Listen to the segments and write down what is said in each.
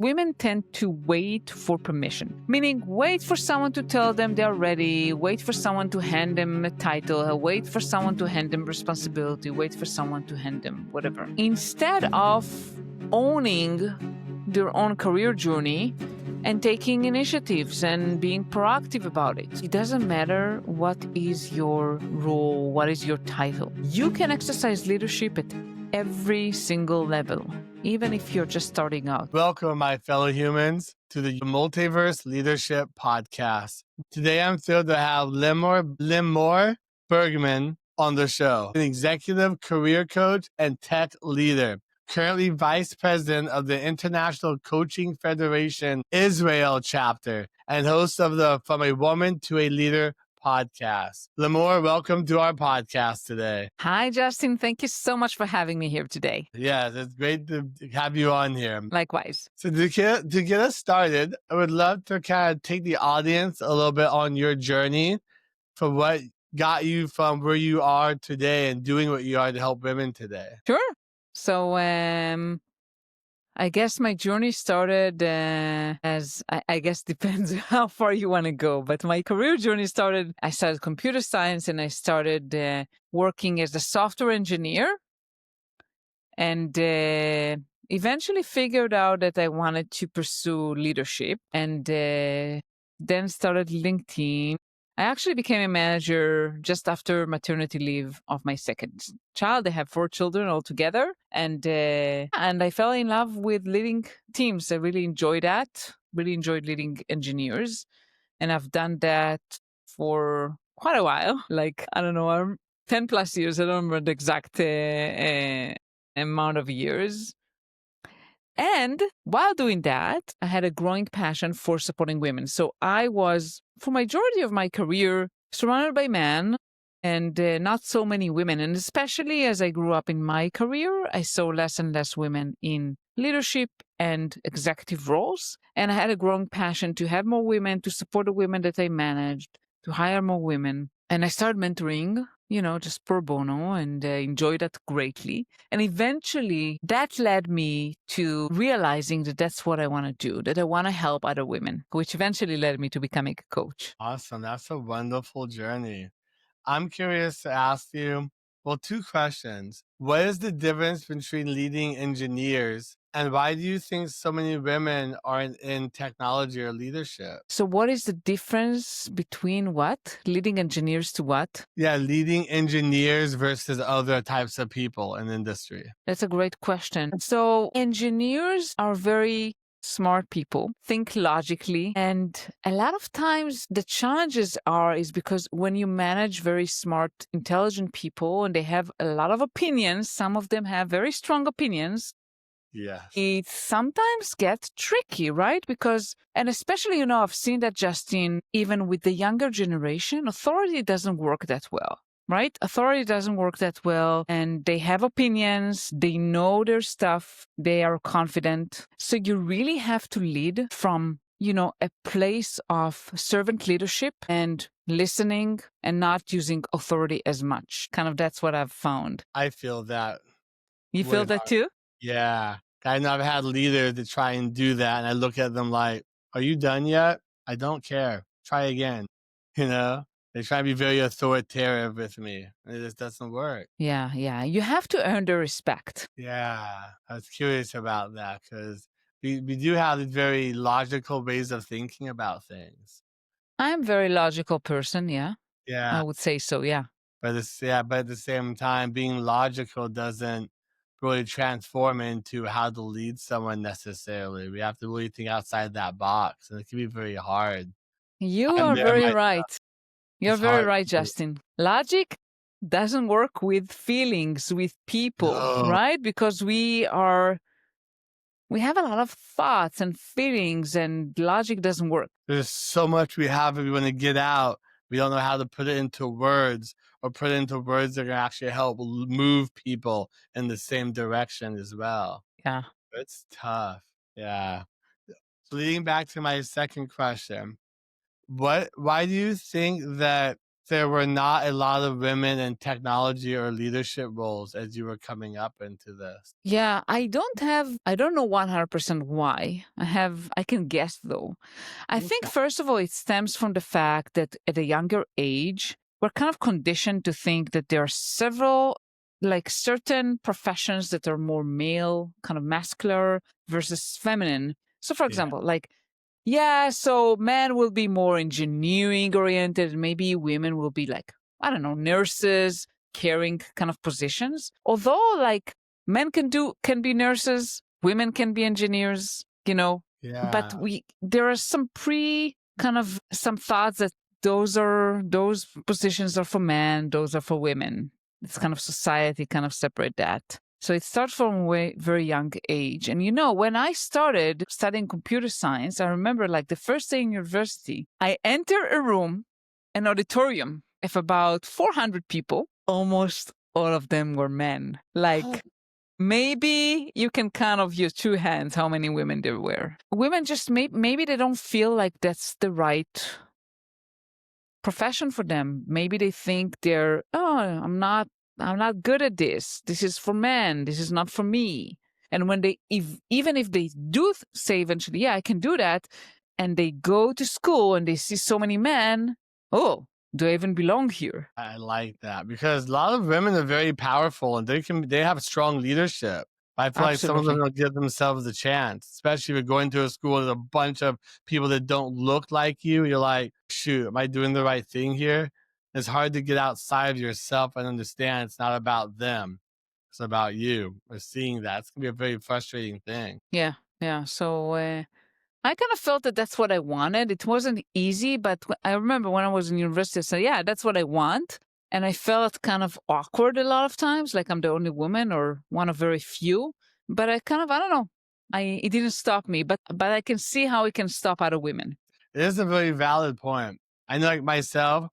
women tend to wait for permission, meaning wait for someone to tell them they're ready, wait for someone to hand them a title, wait for someone to hand them responsibility, wait for someone to hand them whatever. Instead of owning their own career journey and taking initiatives and being proactive about it. It doesn't matter what is your role, what is your title. You can exercise leadership at every single level, even if you're just starting out. Welcome, my fellow humans, to the Multiverse Leadership Podcast. Today, I'm thrilled to have Limor Bergman on the show, an executive career coach and tech leader. Currently vice president of the International Coaching Federation Israel chapter and host of the From a Woman to a Leader podcast. Limor, welcome to our podcast today. Hi, Justin. Thank you so much for having me here today. Yeah, it's great to have you on here. Likewise. So to get us started, I would love to kind of take the audience a little bit on your journey for what got you from where you are today and doing what you are to help women today. Sure. So I guess my journey started as, I guess depends how far you want to go, but my career journey started, I started computer science and I started working as a software engineer and eventually figured out that I wanted to pursue leadership and then started LinkedIn. I actually became a manager just after maternity leave of my second child. I have 4 children altogether, and I fell in love with leading teams. I really enjoyed that. Really enjoyed leading engineers, and I've done that for quite a while. Like 10 plus years. I don't remember the exact amount of years. And while doing that, I had a growing passion for supporting women. So I was, for majority of my career, surrounded by men and not so many women. And especially as I grew up in my career, I saw less and less women in leadership and executive roles. And I had a growing passion to have more women, to support the women that I managed, to hire more women. And I started mentoring, just pro bono, and enjoyed that greatly. And eventually that led me to realizing that that's what I want to do, that I want to help other women, which eventually led me to becoming a coach. Awesome. That's a wonderful journey. I'm curious to ask you, 2 questions. What is the difference between leading engineers and why do you think so many women are in technology or leadership? So what is the difference between what? Leading engineers to what? Yeah, leading engineers versus other types of people in industry. That's a great question. So engineers are very smart people, think logically. And a lot of times the challenges is because when you manage very smart, intelligent people and they have a lot of opinions, some of them have very strong opinions. Yes. It sometimes gets tricky, right? Because, and especially, I've seen that, Justin, even with the younger generation, authority doesn't work that well. Right? Authority doesn't work that well, and they have opinions, they know their stuff, they are confident. So you really have to lead from, a place of servant leadership and listening and not using authority as much. Kind of that's what I've found. I feel that. You feel that too? Yeah. I've had leaders that try and do that, and I look at them like, are you done yet? I don't care. Try again. They try to be very authoritative with me. It just doesn't work. Yeah. You have to earn their respect. Yeah. I was curious about that because we do have these very logical ways of thinking about things. I'm a very logical person, yeah. Yeah. I would say so, yeah. But at the same time, being logical doesn't really transform into how to lead someone necessarily. We have to really think outside that box, and it can be very hard. You are very right. You're very right, Justin. Logic doesn't work with feelings, with people, right? Because we have a lot of thoughts and feelings, and logic doesn't work. There's so much we have that we want to get out. We don't know how to put it into words or put it into words that can actually help move people in the same direction as well. Yeah. It's tough. Yeah. So leading back to my second question, why do you think that there were not a lot of women in technology or leadership roles as you were coming up into this? Yeah, I don't know 100% why. I can guess though. I think, Okay. first of all, it stems from the fact that at a younger age, we're kind of conditioned to think that there are several, like certain professions that are more male, kind of muscular versus feminine. So, for Yeah. example, like, yeah, so men will be more engineering oriented, maybe women will be like, I don't know, nurses, caring kind of positions. Although, like, men can be nurses, women can be engineers, but Yeah. there are some some thoughts that those positions are for men, those are for women. It's kind of society kind of separate that. So it starts from a very young age. And when I started studying computer science, I remember like the first day in university, I enter a room, an auditorium of about 400 people. Almost all of them were men. Like, maybe you can count of your two hands how many women there were. Women just maybe they don't feel like that's the right profession for them. Maybe they think I'm not good at this. This is for men. This is not for me. And when even if they do say eventually, yeah, I can do that, and they go to school and they see so many men, oh, do I even belong here? I like that because a lot of women are very powerful and they have strong leadership. I feel like some of them Absolutely. don't give themselves a chance, especially if you're going to a school with a bunch of people that don't look like you. You're like, shoot, am I doing the right thing here? It's hard to get outside of yourself and understand it's not about them. It's about you. Or seeing that. It's gonna be a very frustrating thing. Yeah, yeah. So I kind of felt that that's what I wanted. It wasn't easy, but I remember when I was in university, I said, yeah, that's what I want. And I felt kind of awkward a lot of times, like I'm the only woman or one of very few. But I don't know. It didn't stop me, but I can see how it can stop other women. It is a very valid point. I know like myself,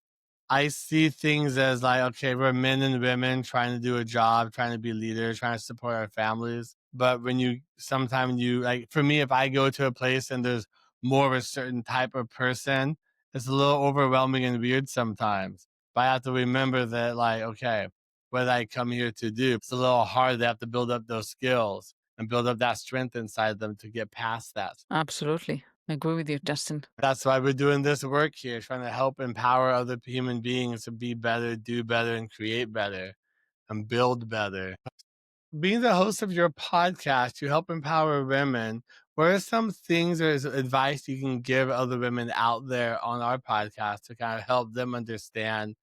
I see things as like, okay, we're men and women trying to do a job, trying to be leaders, trying to support our families. But sometimes like, for me, if I go to a place and there's more of a certain type of person, it's a little overwhelming and weird sometimes. But I have to remember that, like, okay, what did I come here to do? It's a little hard. They have to build up those skills and build up that strength inside them to get past that. Absolutely. I agree with you, Justin. That's why we're doing this work here, trying to help empower other human beings to be better, do better, and create better and build better. Being the host of your podcast, you help empower women. What are some things or advice you can give other women out there on our podcast to kind of help them understand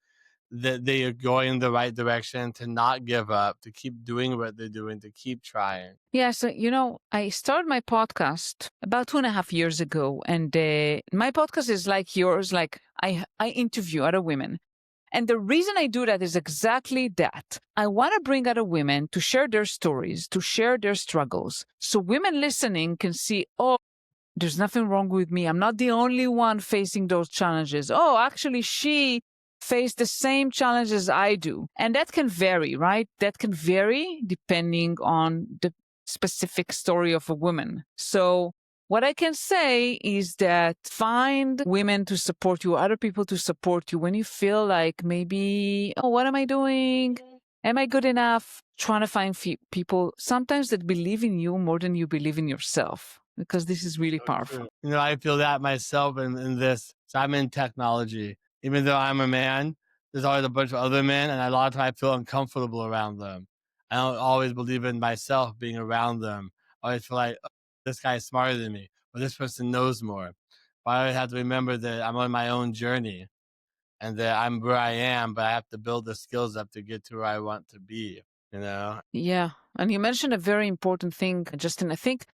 that they are going in the right direction, to not give up, to keep doing what they're doing, to keep trying? Yeah, so I started my podcast about 2.5 years ago, and my podcast is like yours. Like I interview other women, and the reason I do that is exactly that. I want to bring other women to share their stories, to share their struggles, so women listening can see, oh, there's nothing wrong with me. I'm not the only one facing those challenges. Oh, actually, she faced the same challenges I do. And that can vary, right? That can vary depending on the specific story of a woman. So what I can say is that find women to support you, other people to support you when you feel like maybe, oh, what am I doing? Am I good enough? Trying to find people sometimes that believe in you more than you believe in yourself, because this is really So powerful. true. I feel that myself in this. So I'm in technology. Even though I'm a man, there's always a bunch of other men, and a lot of times I feel uncomfortable around them. I don't always believe in myself being around them. I always feel like, "Oh, this guy's smarter than me, or this person knows more." But I always have to remember that I'm on my own journey and that I'm where I am, but I have to build the skills up to get to where I want to be, you know? Yeah. And you mentioned a very important thing, Justin. I think,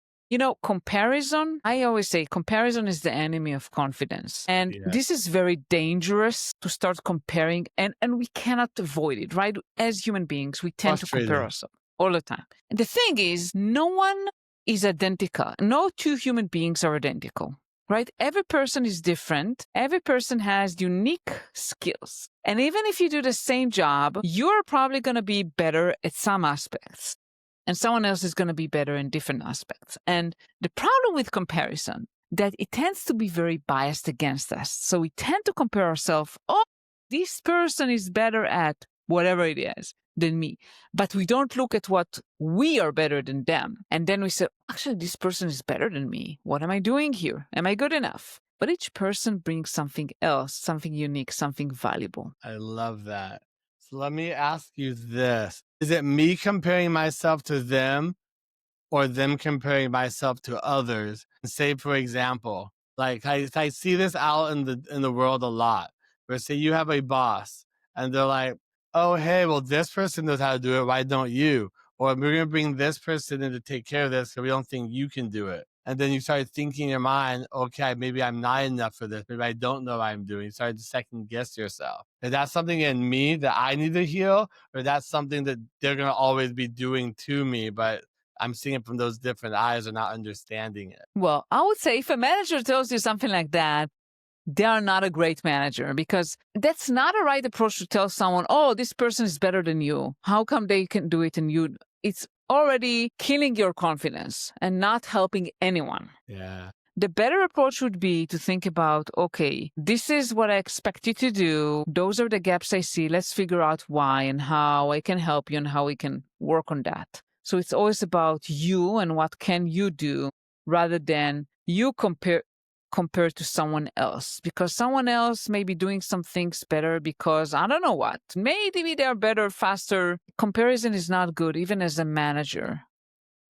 comparison, I always say comparison is the enemy of confidence. And Yeah. this is very dangerous to start comparing, and we cannot avoid it, right? As human beings, we tend to compare Frustrating. ourselves all the time. And the thing is, no one is identical. No two human beings are identical. Right? Every person is different. Every person has unique skills. And even if you do the same job, you're probably going to be better at some aspects, and someone else is going to be better in different aspects. And the problem with comparison, that it tends to be very biased against us. So we tend to compare ourselves. Oh, this person is better at whatever it is than me. But we don't look at what we are better than them. And then we say, actually, this person is better than me. What am I doing here? Am I good enough? But each person brings something else, something unique, something valuable. I love that. So let me ask you this. Is it me comparing myself to them or them comparing myself to others? Say, for example, like I see this out in the world a lot, where say you have a boss and they're like, oh, hey, well, this person knows how to do it. Why don't you? Or we're going to bring this person in to take care of this because we don't think you can do it. And then you start thinking in your mind, okay, maybe I'm not enough for this. Maybe I don't know what I'm doing. You start to second guess yourself. Is that something in me that I need to heal? Or that's something that they're going to always be doing to me, but I'm seeing it from those different eyes or not understanding it? Well, I would say if a manager tells you something like that, they are not a great manager, because that's not a right approach to tell someone, oh, this person is better than you. How come they can do it and you? It's already killing your confidence and not helping anyone. Yeah. The better approach would be to think about, okay, this is what I expect you to do. Those are the gaps I see. Let's figure out why and how I can help you and how we can work on that. So it's always about you and what can you do, rather than you compared to someone else, because someone else may be doing some things better because I don't know what. Maybe they're better, faster. Comparison is not good, even as a manager.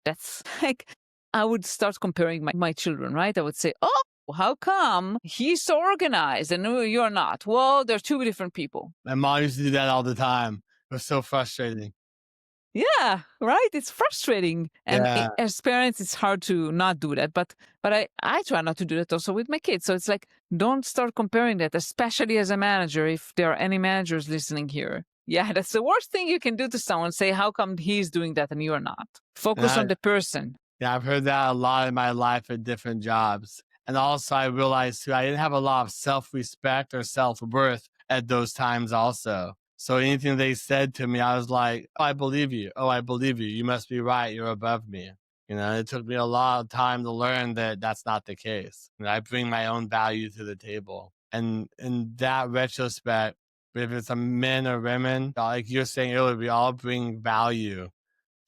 That's like, I would start comparing my children, right? I would say, oh, how come he's so organized and you're not? Well, they're two different people. My mom used to do that all the time. It was so frustrating. Yeah, right. It's frustrating. And Yeah. as parents, it's hard to not do that. But I try not to do that also with my kids. So it's like, don't start comparing that, especially as a manager, if there are any managers listening here. Yeah, that's the worst thing you can do to someone. Say, how come he's doing that and you're not? Focus on the person. Yeah, I've heard that a lot in my life at different jobs. And also I realized too, I didn't have a lot of self-respect or self-worth at those times also. So anything they said to me, I was like, oh, I believe you. Oh, I believe you. You must be right. You're above me. You know, it took me a lot of time to learn that that's not the case. And I bring my own value to the table. And in that retrospect, if it's a men or women, like you're saying earlier, we all bring value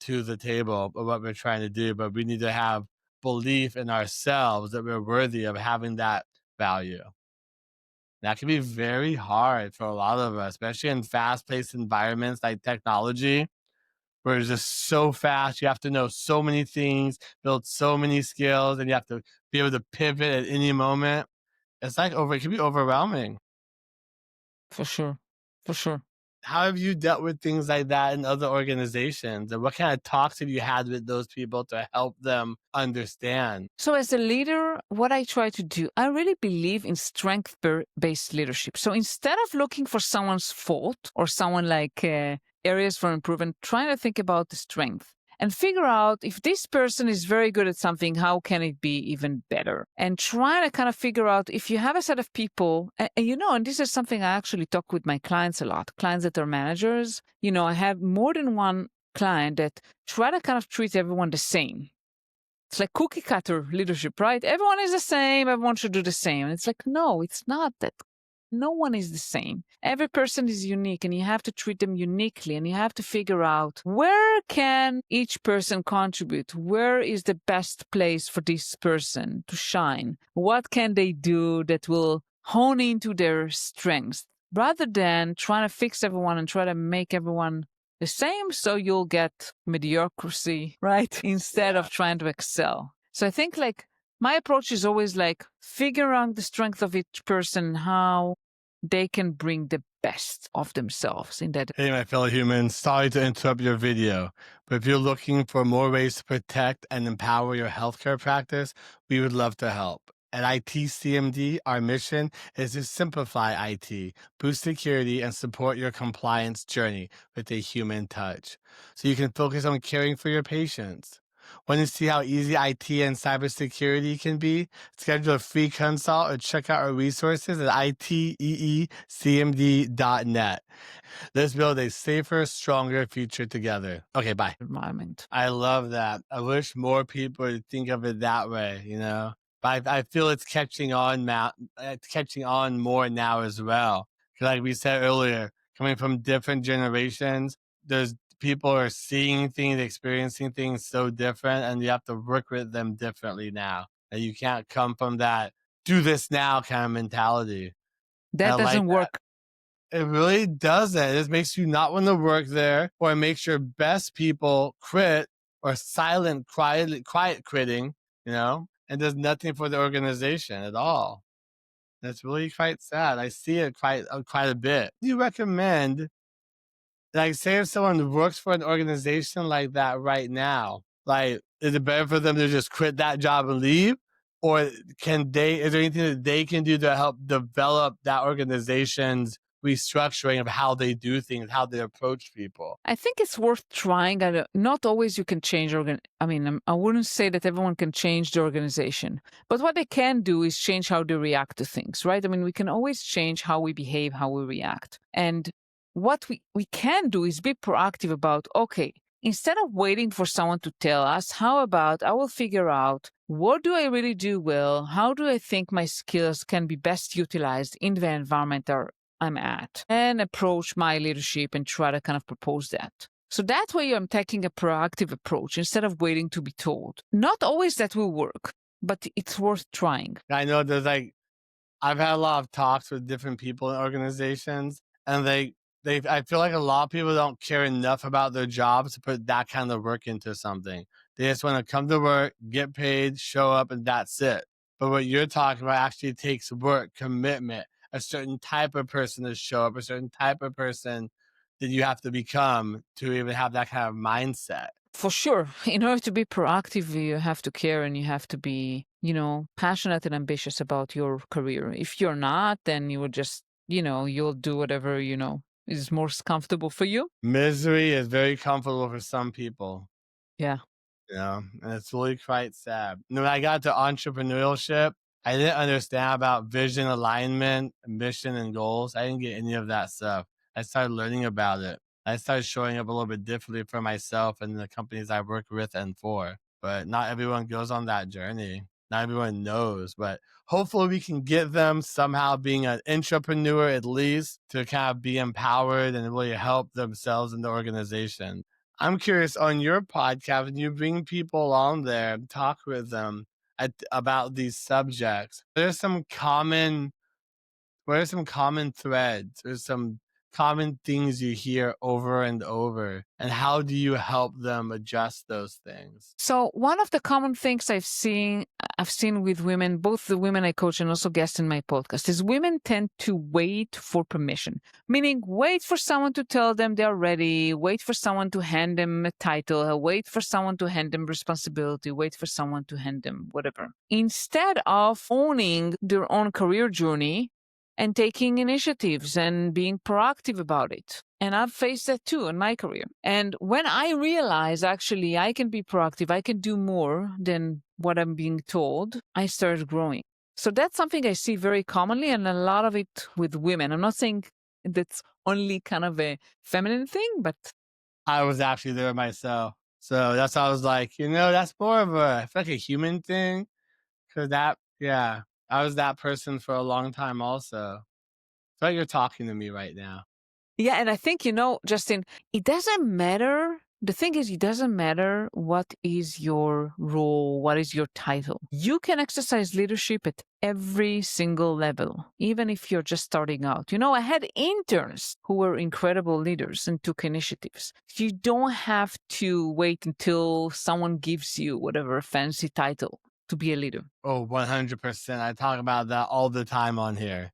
to the table of what we're trying to do, but we need to have belief in ourselves that we're worthy of having that value. That can be very hard for a lot of us, especially in fast-paced environments like technology, where it's just so fast. You have to know so many things, build so many skills, and you have to be able to pivot at any moment. It's like it can be overwhelming. For sure. For sure. How have you dealt with things like that in other organizations? And what kind of talks have you had with those people to help them understand? So as a leader, what I try to do, I really believe in strength-based leadership. So instead of looking for someone's fault or someone like areas for improvement, trying to think about the strength and figure out if this person is very good at something, how can it be even better? And trying to kind of figure out if you have a set of people, and this is something I actually talk with my clients a lot, clients that are managers. I have more than one client that try to kind of treat everyone the same. It's like cookie cutter leadership, right? Everyone is the same. Everyone should do the same. And it's like, no, it's not that. No one is the same. Every person is unique and you have to treat them uniquely, and you have to figure out where can each person contribute? Where is the best place for this person to shine? What can they do that will hone into their strengths, rather than trying to fix everyone and try to make everyone the same so you'll get mediocrity, right? Instead of trying to excel. So I think my approach is always figure out the strength of each person, how they can bring the best of themselves in that. Hey, my fellow humans, sorry to interrupt your video, but if you're looking for more ways to protect and empower your healthcare practice, we would love to help. At ITCMD, our mission is to simplify IT, boost security, and support your compliance journey with a human touch, so you can focus on caring for your patients. Want to see how easy IT and cybersecurity can be? Schedule a free consult or check out our resources at iteecmd.net. Let's build a safer, stronger future together. Okay, bye. Environment. I love that. I wish more people would think of it that way, But I feel it's catching on more now as well. Like we said earlier, coming from different generations, there's people are seeing things, experiencing things so different, and you have to work with them differently now. And you can't come from that do this now kind of mentality. And I That like doesn't work. it really doesn't. It just makes you not want to work there, or it makes your best people quit or silent, quiet quitting, and does nothing for the organization at all. That's really quite sad. I see it quite a bit. Do you recommend, like, say if someone works for an organization like that right now, like, is it better for them to just quit that job and leave? Or is there anything that they can do to help develop that organization's restructuring of how they do things, how they approach people? I think it's worth trying. Not always you can change I wouldn't say that everyone can change the organization, but what they can do is change how they react to things, right? I mean, we can always change how we behave, how we react. And what we can do is be proactive about, okay, instead of waiting for someone to tell us, how about I will figure out what do I really do well? How do I think my skills can be best utilized in the environment I'm at, and approach my leadership and try to kind of propose that. So that way I'm taking a proactive approach instead of waiting to be told. Not always that will work, but it's worth trying. I know I've had a lot of talks with different people in organizations, and I feel like a lot of people don't care enough about their jobs to put that kind of work into something. They just want to come to work, get paid, show up, and that's it. But what you're talking about actually takes work, commitment, a certain type of person to show up, a certain type of person that you have to become to even have that kind of mindset. For sure. In order to be proactive, you have to care and you have to be, passionate and ambitious about your career. If you're not, then you will just, you'll do whatever, is most comfortable for you. Misery is very comfortable for some people. Yeah. And it's really quite sad. When I got to entrepreneurship, I didn't understand about vision alignment, mission, and goals. I didn't get any of that stuff. I started learning about it. I started showing up a little bit differently for myself and the companies I work with and for. But not everyone goes on that journey. Not everyone knows. But hopefully we can get them somehow being an entrepreneur at least to kind of be empowered and really help themselves in the organization. I'm curious, on your podcast, when you bring people on there and talk with them about these subjects, what are some common threads or some common things you hear over and over, and how do you help them adjust those things? So one of the common things I've seen with women, both the women I coach and also guests in my podcast, is women tend to wait for permission, meaning wait for someone to tell them they're ready, wait for someone to hand them a title, wait for someone to hand them responsibility, wait for someone to hand them whatever. Instead of owning their own career journey and taking initiatives and being proactive about it. And I've faced that too in my career. And when I realized actually I can be proactive, I can do more than what I'm being told, I started growing. So that's something I see very commonly, and a lot of it with women. I'm not saying that's only kind of a feminine thing, but I was actually there myself. So that's why I was like, that's more of I feel like a human thing. Cause I was that person for a long time also. I feel like you're talking to me right now. yeah, and I think, Justin, it doesn't matter. The thing is, it doesn't matter what is your role, what is your title. You can exercise leadership at every single level, even if you're just starting out. I had interns who were incredible leaders and took initiatives. You don't have to wait until someone gives you whatever fancy title to be a leader. Oh, 100%. I talk about that all the time on here.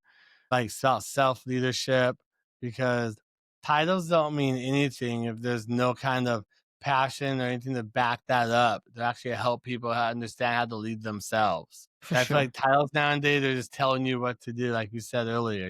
Like self-leadership, because titles don't mean anything if there's no kind of passion or anything to back that up to actually help people understand how to lead themselves. For I feel sure. like titles nowadays are just telling you what to do, like you said earlier,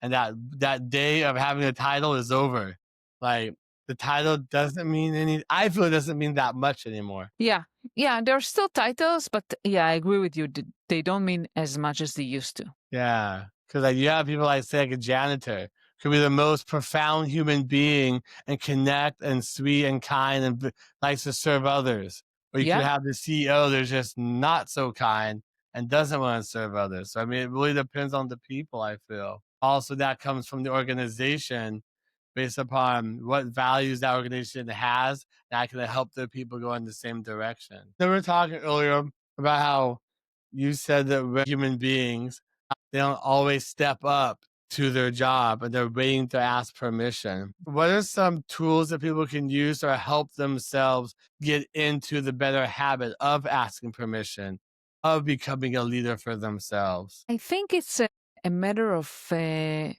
and that day of having a title is over. Like the title doesn't mean I feel it doesn't mean that much anymore. Yeah. Yeah, there are still titles, but yeah, I agree with you. They don't mean as much as they used to. Yeah, because you have people say like a janitor could be the most profound human being and connect and sweet and kind and likes to serve others. Or you could Yeah. have the CEO that's just not so kind and doesn't want to serve others. So I mean, it really depends on the people, I feel. Also, that comes from the organization based upon what values that organization has that can help their people go in the same direction. So we were talking earlier about how you said that we're human beings, they don't always step up to their job and they're waiting to ask permission. What are some tools that people can use to help themselves get into the better habit of asking permission, of becoming a leader for themselves? I think it's a matter of,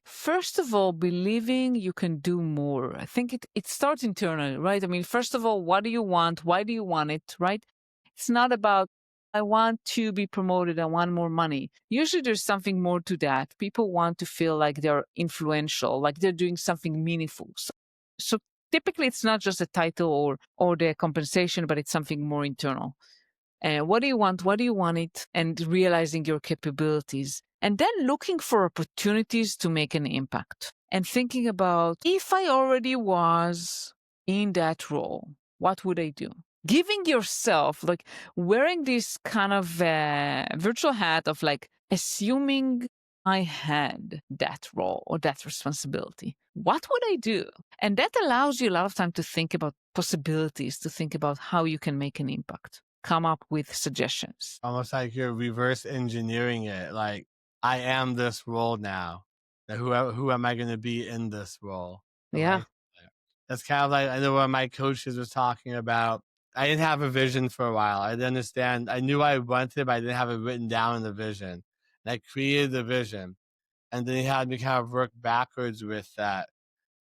first of all, believing you can do more. I think it starts internally, right? I mean, first of all, what do you want? Why do you want it, right? It's not about, I want to be promoted, I want more money. Usually there's something more to that. People want to feel like they're influential, like they're doing something meaningful. So typically it's not just a title or the compensation, but it's something more internal. What do you want? What do you want it? And realizing your capabilities. And then looking for opportunities to make an impact. And thinking about, if I already was in that role, what would I do? Giving yourself, like wearing this kind of virtual hat of like assuming I had that role or that responsibility. What would I do? And that allows you a lot of time to think about possibilities, to think about how you can make an impact, come up with suggestions. Almost like you're reverse engineering it. Like, I am this role now. Now, who am I going to be in this role? I Yeah. like that. That's kind of like, I know one of my coaches was talking about, I didn't have a vision for a while. I didn't understand. I knew I wanted, but I didn't have it written down in the vision. And I created the vision. And then he had me kind of work backwards with that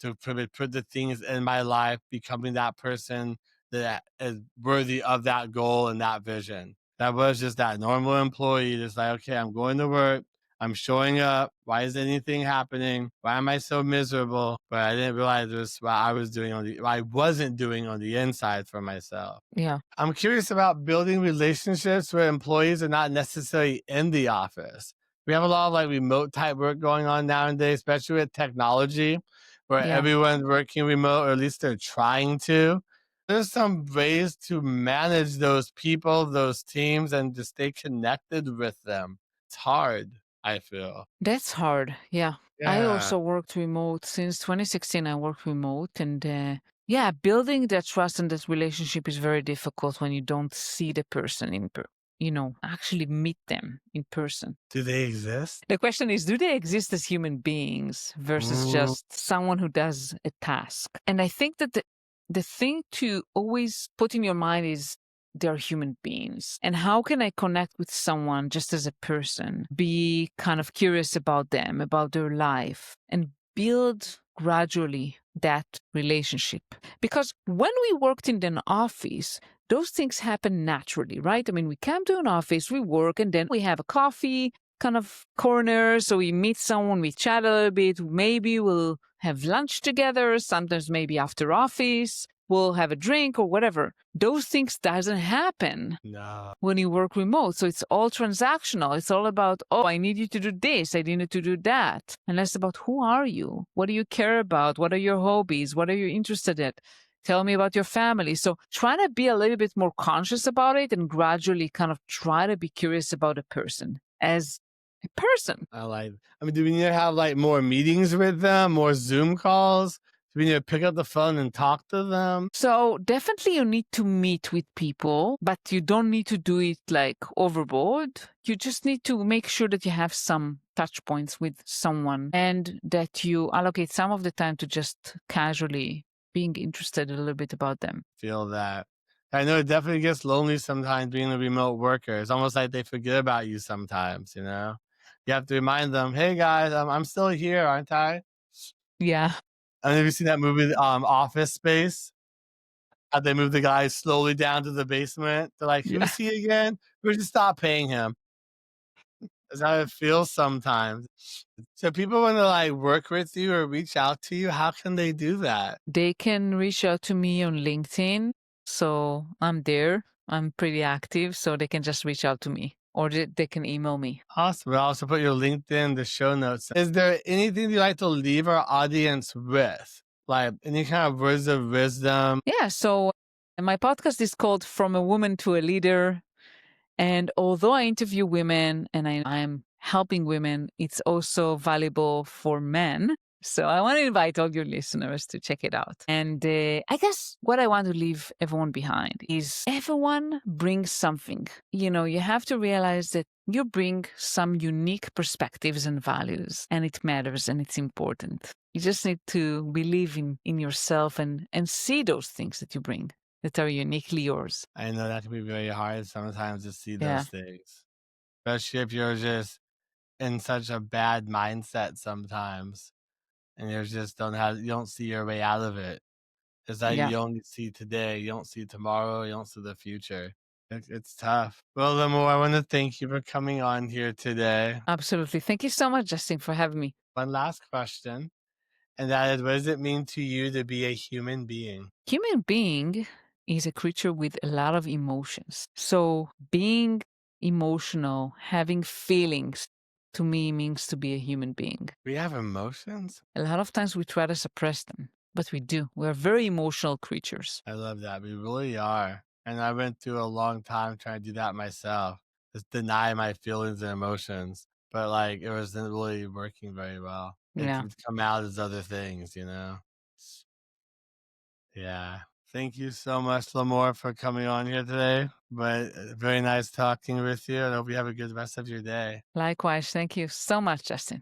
to put the things in my life, becoming that person that is worthy of that goal and that vision. That was just that normal employee that's like, okay, I'm going to work. I'm showing up. Why is anything happening? Why am I so miserable? But I didn't realize it was what I was doing what I wasn't doing on the inside for myself. Yeah. I'm curious about building relationships where employees are not necessarily in the office. We have a lot of like remote type work going on nowadays, especially with technology, where Yeah. everyone's working remote, or at least they're trying to. There's some ways to manage those people, those teams, and to stay connected with them. It's hard, I feel. That's hard. Yeah. I Yeah. also worked remote since 2016. I worked remote and yeah, building that trust and that relationship is very difficult when you don't see the person actually meet them in person. Do they exist? The question is, do they exist as human beings versus Ooh. just someone who does a task? And I think that the thing to always put in your mind is they're human beings. And how can I connect with someone just as a person, be kind of curious about them, about their life, and build gradually that relationship? Because when we worked in an office, those things happen naturally, right? I mean, we come to an office, we work, and then we have a coffee kind of corner. So we meet someone, we chat a little bit. Maybe we'll have lunch together. Sometimes maybe after office, we'll have a drink or whatever. Those things doesn't happen when you work remote. So it's all transactional. It's all about, oh, I need you to do this. I need you to do that. And less about who are you? What do you care about? What are your hobbies? What are you interested in? Tell me about your family. So try to be a little bit more conscious about it and gradually kind of try to be curious about a person as a person. I mean, do we need to have like more meetings with them, more Zoom calls? Do we need to pick up the phone and talk to them? So definitely you need to meet with people, but you don't need to do it like overboard. You just need to make sure that you have some touch points with someone and that you allocate some of the time to just casually being interested a little bit about them. Feel that. I know it definitely gets lonely sometimes being a remote worker. It's almost like they forget about you sometimes, you know? You have to remind them, hey guys, I'm still here, aren't I? Yeah. Have you seen that movie, Office Space? How they move the guy slowly down to the basement? They're like, Yeah. who's he again? We just stop paying him. That's how it feels sometimes. So people want to like work with you or reach out to you. How can they do that? They can reach out to me on LinkedIn. So I'm there. I'm pretty active. So they can just reach out to me or they can email me. Awesome. We'll also put your LinkedIn in the show notes. Is there anything you'd like to leave our audience with? Like any kind of words of wisdom? Yeah. So my podcast is called From a Woman to a Leader. And although I interview women and I'm helping women, it's also valuable for men. So I want to invite all your listeners to check it out. And I guess what I want to leave everyone behind is everyone brings something. You have to realize that you bring some unique perspectives and values, and it matters and it's important. You just need to believe in yourself and see those things that you bring that are uniquely yours. I know that can be very hard sometimes to see Yeah. those things, especially if you're just in such a bad mindset sometimes, and you don't see your way out of it. It's like Yeah. you only see today, you don't see tomorrow, you don't see the future. It's tough. Well, Limor, I want to thank you for coming on here today. Absolutely. Thank you so much, Justin, for having me. One last question, and that is, what does it mean to you to be a human being? Human being is a creature with a lot of emotions. So being emotional, having feelings, to me means to be a human being. We have emotions? A lot of times we try to suppress them, but we do. We're very emotional creatures. I love that. We really are. And I went through a long time trying to do that myself, just deny my feelings and emotions. But like it wasn't really working very well. It Yeah. would come out as other things, Yeah. Thank you so much, Limor, for coming on here today. But very nice talking with you. And I hope you have a good rest of your day. Likewise. Thank you so much, Justin.